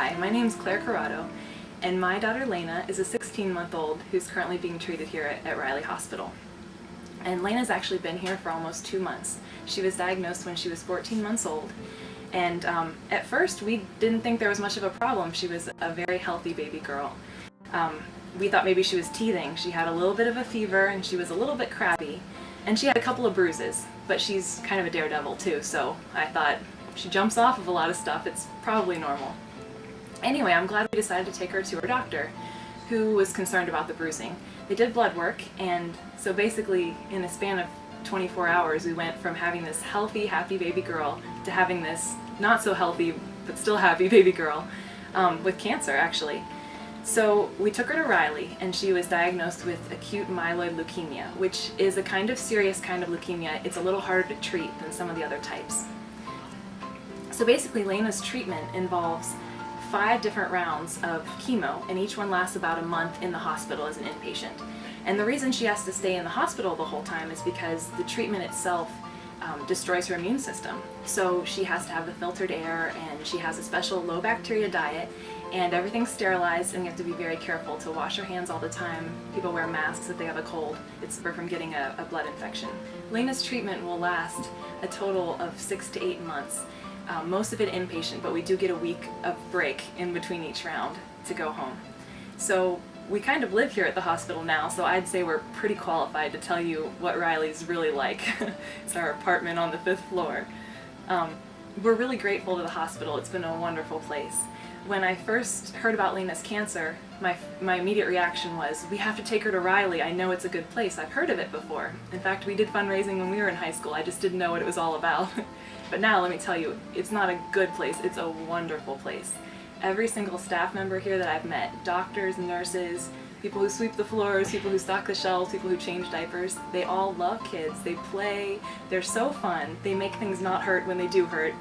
Hi, my name's Lena Corado, and my daughter Lena is a 16-month-old who's currently being treated here at Riley Hospital. And Lena's actually been here for almost 2 months. She was diagnosed when she was 14 months old, and at first we didn't think there was much of a problem. She was a very healthy baby girl. We thought maybe she was teething. She had a little bit of a fever and she was a little bit crabby, and she had a couple of bruises, but she's kind of a daredevil too, so I thought she jumps off of a lot of stuff, it's probably normal. Anyway, I'm glad we decided to take her to her doctor, who was concerned about the bruising. They did blood work, and so basically in a span of 24 hours we went from having this healthy, happy baby girl to having this not so healthy but still happy baby girl with cancer, actually. So we took her to Riley, and she was diagnosed with acute myeloid leukemia, which is a kind of serious kind of leukemia. It's a little harder to treat than some of the other types. So basically Lena's treatment involves 5 different rounds of chemo, and each one lasts about a month in the hospital as an inpatient. And the reason she has to stay in the hospital the whole time is because the treatment itself destroys her immune system. So she has to have the filtered air, and she has a special low bacteria diet, and everything's sterilized, and you have to be very careful to wash your hands all the time. People wear masks if they have a cold. It's from getting a blood infection. Lena's treatment will last a total of 6 to 8 months. Most of it inpatient, but we do get a week of break in between each round to go home. So we kind of live here at the hospital now, so I'd say we're pretty qualified to tell you what Riley's really like. It's our apartment on the 5th floor. We're really grateful to the hospital. It's been a wonderful place. When I first heard about Lena's cancer, my immediate reaction was, we have to take her to Riley. I know it's a good place. I've heard of it before. In fact, we did fundraising when we were in high school. I just didn't know what it was all about. But now, let me tell you, it's not a good place. It's a wonderful place. Every single staff member here that I've met, doctors, nurses, people who sweep the floors, people who stock the shelves, people who change diapers, they all love kids. They play. They're so fun. They make things not hurt when they do hurt.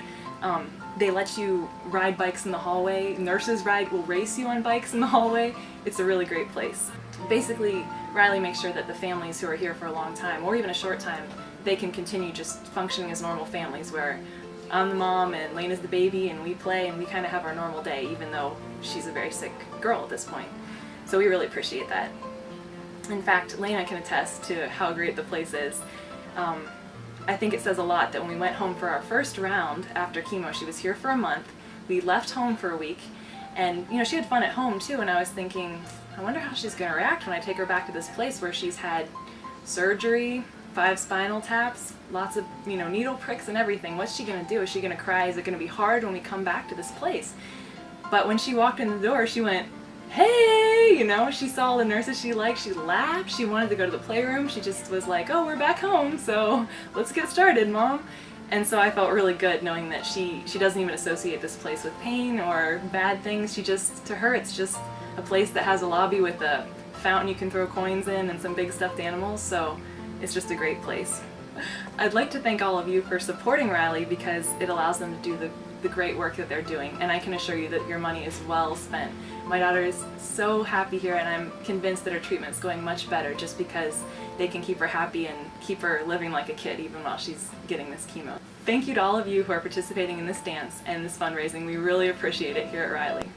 They let you ride bikes in the hallway. Nurses will race you on bikes in the hallway. It's a really great place. Basically, Riley makes sure that the families who are here for a long time, or even a short time, they can continue just functioning as normal families, where I'm the mom and Lena's the baby and we play and we kind of have our normal day, even though she's a very sick girl at this point. So we really appreciate that. In fact, Lena can attest to how great the place is. I think it says a lot that when we went home for our first round after chemo, she was here for a month, we left home for a week, and you know, she had fun at home too, and I was thinking, I wonder how she's going to react when I take her back to this place where she's had surgery, 5 spinal taps, lots of, you know, needle pricks and everything. What's she going to do? Is she going to cry? Is it going to be hard when we come back to this place? But when she walked in the door, she went, hey, you know, she saw all the nurses she liked, she laughed, she wanted to go to the playroom, she just was like, oh, we're back home, so let's get started, Mom. And so I felt really good knowing that she doesn't even associate this place with pain or bad things. To her, it's just a place that has a lobby with a fountain you can throw coins in and some big stuffed animals, so it's just a great place. I'd like to thank all of you for supporting Riley, because it allows them to do the great work that they're doing, and I can assure you that your money is well spent. My daughter is so happy here, and I'm convinced that her treatment's going much better just because they can keep her happy and keep her living like a kid even while she's getting this chemo. Thank you to all of you who are participating in this dance and this fundraising. We really appreciate it here at Riley.